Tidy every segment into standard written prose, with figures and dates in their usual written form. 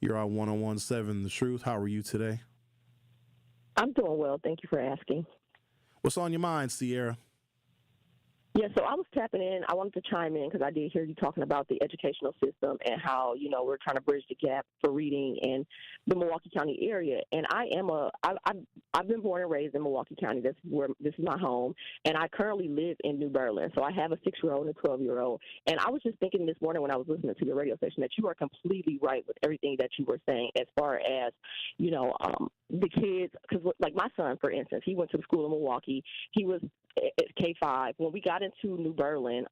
You're on 1017 The Truth. How are you today? I'm doing well. Thank you for asking. What's on your mind, Sierra? Yeah, so I was tapping in. I wanted to chime in because I did hear you talking about the educational system and how we're trying to bridge the gap for reading in the Milwaukee County area. And I've been born and raised in Milwaukee County. This is my home, and I currently live in New Berlin. So I have a 6-year-old and a 12-year-old. And I was just thinking this morning when I was listening to your radio station that you are completely right with everything that you were saying as far as the kids. Because like my son, for instance, he went to the school in Milwaukee. He was K-5. When we got into New Berlin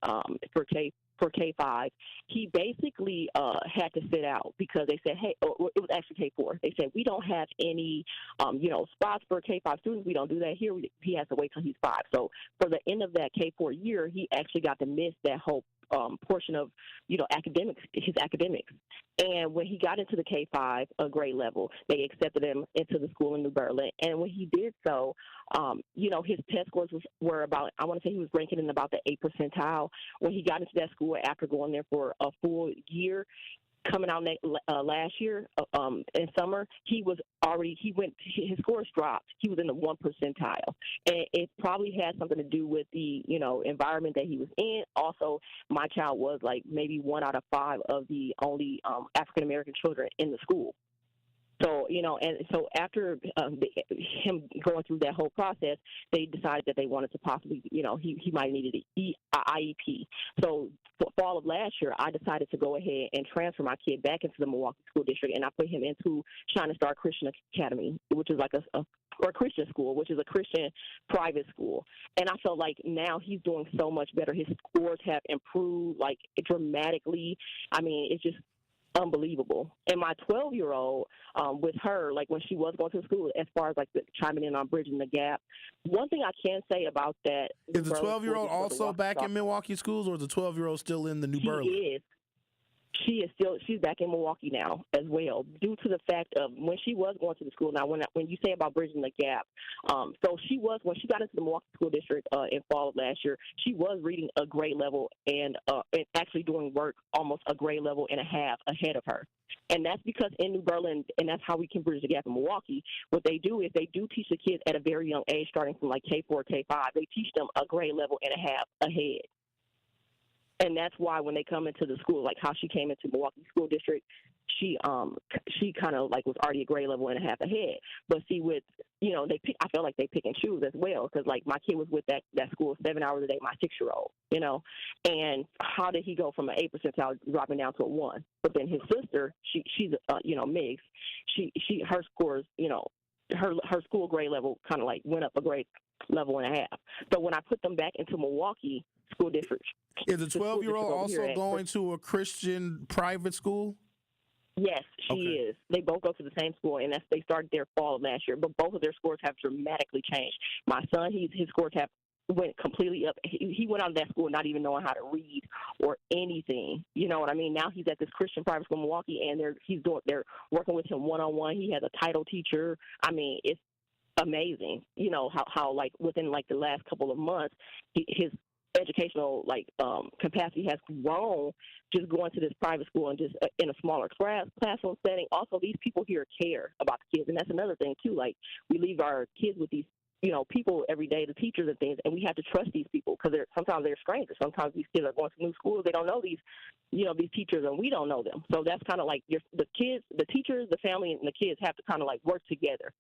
for K-5, he basically had to sit out because they said, hey, it was actually K-4. They said, we don't have any, spots for K-5 students. We don't do that here. He has to wait till he's 5. So for the end of that K-4 year, he actually got to miss that whole portion of, his academics. And when he got into the K-5 grade level, they accepted him into the school in New Berlin. And when he did so, his test scores were about, I want to say he was ranking in about the 8th percentile. When he got into that school after going there for a full year, coming out last year in summer, his scores dropped. He was in the 1 percentile, and it probably had something to do with the environment that he was in. Also, my child was like maybe 1 out of 5 of the only African American children in the school. So, and so after him going through that whole process, they decided that they wanted to possibly, he might need an IEP. So for fall of last year, I decided to go ahead and transfer my kid back into the Milwaukee School District, and I put him into Shining Star Christian Academy, which is like or Christian school, which is a Christian private school. And I felt like now he's doing so much better. His scores have improved like dramatically. I mean, it's just unbelievable. And my 12-year-old, with her, like when she was going to school, as far as like chiming in on bridging the gap, one thing I can say about that is the 12-year-old also back in Milwaukee schools, or is the 12-year-old still in the New Berlin? She is. She's back in Milwaukee now as well, due to the fact of when she was going to the school. Now, when you say about bridging the gap, so when she got into the Milwaukee School District in fall of last year, she was reading a grade level and actually doing work almost a grade level and a half ahead of her. And that's because in New Berlin, and that's how we can bridge the gap in Milwaukee, what they do is they do teach the kids at a very young age, starting from like K-4, K-5. They teach them a grade level and a half ahead. And that's why when they come into the school, like how she came into Milwaukee School District, she kind of like was already a grade level and a half ahead. But see, with I feel like they pick and choose as well, because like my kid was with that school 7 hours a day, my 6-year-old, and how did he go from an 8 percentile dropping down to a 1? But then his sister, she's mixed. Her scores, her school grade level kind of like went up a grade level and a half. So when I put them back into Milwaukee School District, is the 12-year-old also going to a Christian private school? Yes, she is. They both go to the same school, and they started their fall of last year. But both of their scores have dramatically changed. My son, his scores have went completely up. He went out of that school not even knowing how to read or anything. You know what I mean? Now he's at this Christian private school in Milwaukee, and they're working with him one-on-one. He has a title teacher. I mean, it's amazing. How like within like the last couple of months, his educational capacity has grown just going to this private school and just in a smaller classroom setting. Also, these people here care about the kids, and that's another thing too. Like, we leave our kids with these people every day, the teachers and things, and we have to trust these people because sometimes they're strangers. Sometimes these kids are going to new schools, they don't know these teachers, and we don't know them. So that's kind of like the kids, the teachers, the family, and the kids have to kind of like work together.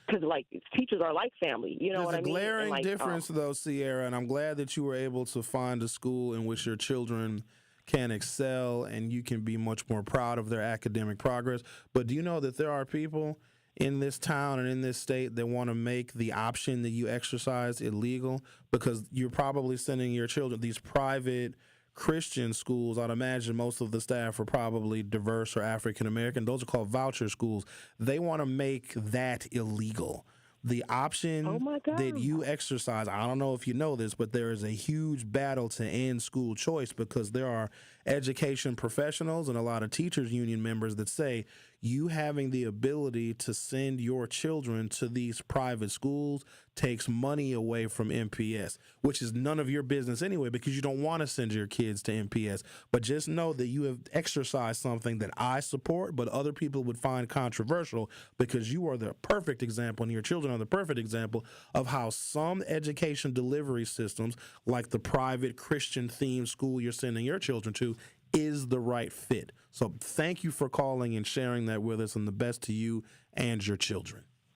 Because, like, teachers are like family, you know what I mean? There's a glaring and, difference, though, Sierra, and I'm glad that you were able to find a school in which your children can excel and you can be much more proud of their academic progress. But do you know that there are people in this town and in this state that want to make the option that you exercise illegal? Because you're probably sending your children these private Christian schools. I'd imagine most of the staff are probably diverse or African American. Those are called voucher schools. They want to make that illegal. The option that you exercise, I don't know if you know this, but there is a huge battle to end school choice because there are education professionals and a lot of teachers union members that say you having the ability to send your children to these private schools takes money away from MPS, which is none of your business anyway because you don't want to send your kids to MPS. But just know that you have exercised something that I support, but other people would find controversial because you are the perfect example and your children are the perfect example of how some education delivery systems, like the private Christian themed school you're sending your children to, is the right fit. So thank you for calling and sharing that with us, and the best to you and your children.